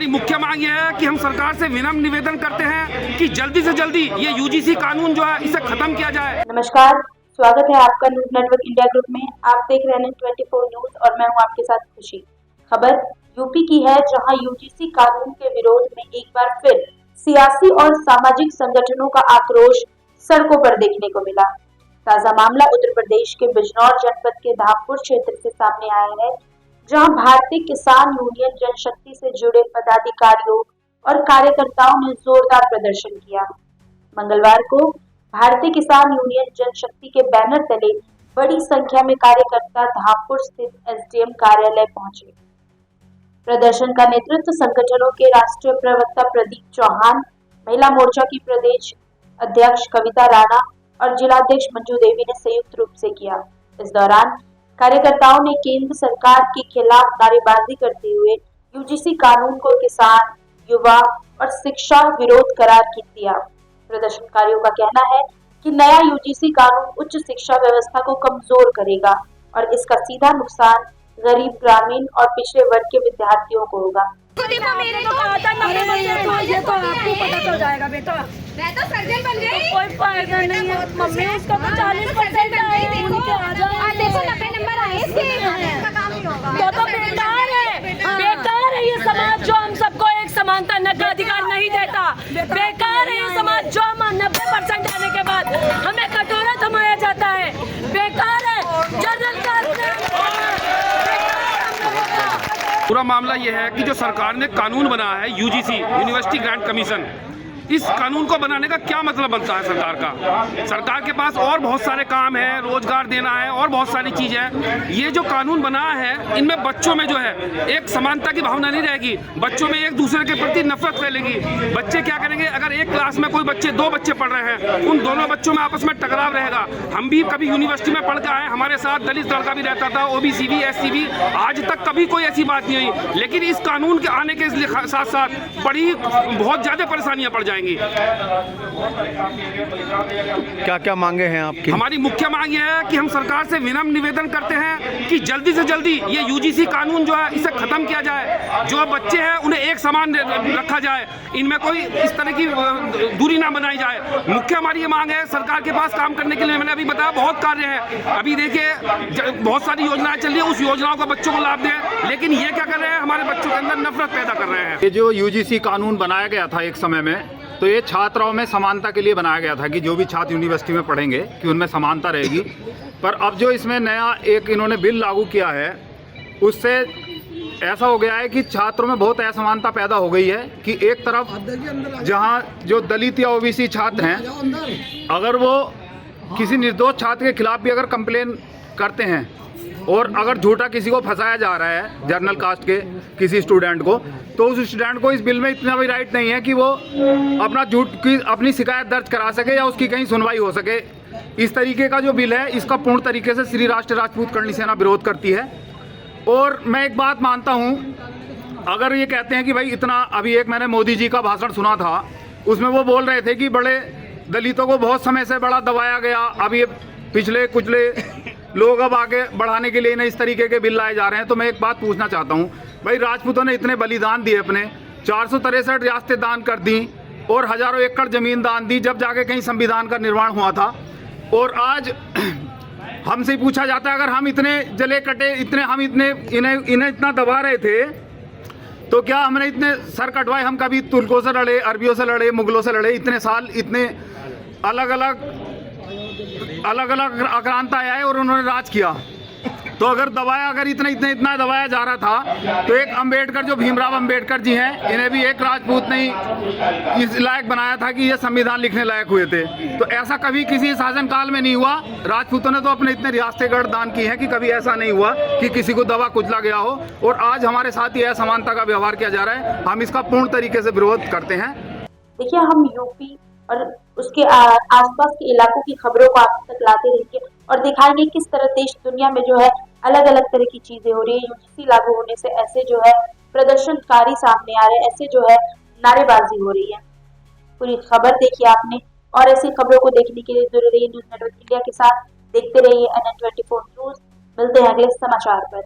हमारी मुख्य मांग यह है कि हम सरकार से विनम्र निवेदन करते हैं कि जल्दी से जल्दी ये यूजीसी कानून जो है इसे खत्म किया जाए। नमस्कार, स्वागत है आपका न्यूज नेटवर्क इंडिया ग्रुप में। आप देख रहे हैं 24 न्यूज और मैं हूं आपके साथ खुशी। खबर यूपी की है, जहां यूजीसी कानून के विरोध में एक बार फिर सियासी और सामाजिक संगठनों का आक्रोश सड़कों पर देखने को मिला। ताजा मामला उत्तर प्रदेश के बिजनौर जनपद के धामपुर क्षेत्र से सामने आया है, जहां भारतीय किसान यूनियन जनशक्ति से जुड़े पदाधिकारियों और कार्यकर्ताओं ने जोरदार प्रदर्शन किया। मंगलवार को भारतीय किसान यूनियन जनशक्ति के बैनर तले बड़ी संख्या में कार्यकर्ता धामपुर स्थित एसडीएम कार्यालय पहुंचे। प्रदर्शन का नेतृत्व संगठनों के राष्ट्रीय प्रवक्ता प्रदीप चौहान, महिला मोर्चा की प्रदेश अध्यक्ष कविता राणा और जिलाध्यक्ष मंजू देवी ने संयुक्त रूप से किया। इस दौरान कार्यकर्ताओं ने केंद्र सरकार के खिलाफ नारेबाजी करते हुए यूजीसी कानून को किसान, युवा और शिक्षा विरोध करार दिया। प्रदर्शनकारियों का कहना है कि नया यूजीसी कानून उच्च शिक्षा व्यवस्था को कमजोर करेगा और इसका सीधा नुकसान गरीब, ग्रामीण और पिछड़े वर्ग के विद्यार्थियों को होगा। ये तो आपको पता चल जाएगा बेटा। मैं तो सर्जन बन गई। कोई फायदा नहीं है मम्मी, उसका तो 40% आए, उनके आ जाए। देखो 90 नंबर आए इसके। तो बेकार है ये समाज जो हम सबको एक समानता का अधिकार नहीं देता। बेकार है ये समाज जो हम 90% आने के बाद हमें कटोरा थमाया जाता है। बेकार है जनरल पूरा मामला यह है कि जो सरकार ने कानून बनाया है यूजीसी यूनिवर्सिटी ग्रांट कमीशन, इस कानून को बनाने का क्या मतलब बनता है सरकार का? सरकार के पास और बहुत सारे काम है, रोजगार देना है और बहुत सारी चीज़ है। ये जो कानून बना है इनमें बच्चों में जो है एक समानता की भावना नहीं रहेगी, बच्चों में एक दूसरे के प्रति नफरत फैलेगी। बच्चे क्या करेंगे, अगर एक क्लास में कोई बच्चे 2 बच्चे पढ़ रहे हैं, उन दोनों बच्चों में आपस में टकराव रहेगा। हम भी कभी यूनिवर्सिटी में पढ़ के आए, हमारे साथ दलित लड़का भी रहता था, ओबीसी भी, एससी भी, आज तक कभी कोई ऐसी बात नहीं हुई। लेकिन इस कानून के आने के साथ साथ बहुत ज़्यादा परेशानियां पड़ जाएंगी। क्या क्या मांगे हैं आपकी? हमारी मुख्य मांग यह है कि हम सरकार से विनम्र निवेदन करते हैं कि जल्दी से जल्दी ये यूजीसी कानून जो है इसे खत्म किया जाए। जो बच्चे हैं उन्हें एक समान रखा जाए, इनमें कोई इस तरह की दूरी ना बनाई जाए। मुख्य हमारी ये मांग है, सरकार के पास काम करने के लिए मैंने अभी बताया बहुत कार्य है। अभी देखिए बहुत सारी योजनाएं चल रही है, उस योजनाओं का बच्चों को लाभ दें, लेकिन ये क्या कर रहे हैं, हमारे बच्चों के अंदर नफरत पैदा कर रहे हैं। ये जो यूजीसी कानून बनाया गया था एक समय में, तो ये छात्राओं में समानता के लिए बनाया गया था कि जो भी छात्र यूनिवर्सिटी में पढ़ेंगे कि उनमें समानता रहेगी। पर अब जो इसमें नया एक इन्होंने बिल लागू किया है, उससे ऐसा हो गया है कि छात्रों में बहुत असमानता पैदा हो गई है कि एक तरफ जहां जो दलित या ओबीसी छात्र हैं, अगर वो किसी निर्दोष छात्र के खिलाफ भी अगर कंप्लेन करते हैं और अगर झूठा किसी को फंसाया जा रहा है जनरल कास्ट के किसी स्टूडेंट को, तो उस स्टूडेंट को इस बिल में इतना भी राइट नहीं है कि वो अपनी शिकायत दर्ज करा सके या उसकी कहीं सुनवाई हो सके। इस तरीके का जो बिल है, इसका पूर्ण तरीके से श्री राष्ट्रीय राजपूत करणी सेना विरोध करती है। और मैं एक बात मानता हूँ, अगर ये कहते हैं कि भाई इतना, अभी एक मैंने मोदी जी का भाषण सुना था, उसमें वो बोल रहे थे कि बड़े दलितों को बहुत समय से बड़ा दबाया गया, अब ये पिछले कुचले लोग अब आगे बढ़ाने के लिए इस तरीके के बिल लाए जा रहे हैं। तो मैं एक बात पूछना चाहता हूँ, भाई राजपूतों ने इतने बलिदान दिए, अपने 463 रियासतें दान कर दी और हजारों एकड़ जमीन दान दी, जब जाके कहीं संविधान का निर्माण हुआ था। और आज हमसे पूछा जाता है, अगर हम इतने जले कटे, इन्हें इतना दबा रहे थे, तो क्या हमने इतने सर कटवाए? हम कभी तुर्कों से लड़े, अरबियों से लड़े, मुगलों से लड़े, इतने साल इतने अलग अलग आक्रांताएं आए और उन्होंने राज किया। तो अगर इतना दबाया जा रहा था, तो एक अंबेडकर, जो भीमराव अंबेडकर जी हैं, इन्हें भी एक राजपूत ने इस लायक बनाया था कि ये संविधान लिखने लायक हुए थे। तो ऐसा कभी किसी शासनकाल में नहीं हुआ। राजपूतों ने तो अपने इतने रियासतें गढ़ दान की हैं कि कभी ऐसा नहीं हुआ कि किसी को दबा कुचला गया हो। और आज हमारे साथ ये असमानता का व्यवहार किया जा रहा है, हम इसका पूर्ण तरीके से विरोध करते हैं। देखिए, हम यूपी और उसके आसपास के इलाकों की खबरों को आप तक लाते रहिए और दिखाएंगे किस तरह देश दुनिया में जो है अलग अलग तरह की चीजें हो रही है। यूजीसी लागू होने से ऐसे जो है प्रदर्शनकारी सामने आ रहे हैं, ऐसे जो है नारेबाजी हो रही है। पूरी खबर देखिए आपने, और ऐसी खबरों को देखने के लिए जुड़े रहिए न्यूज नेटवर्क इंडिया के साथ। देखते रहिए NN24 न्यूज। मिलते हैं अगले समाचार पर।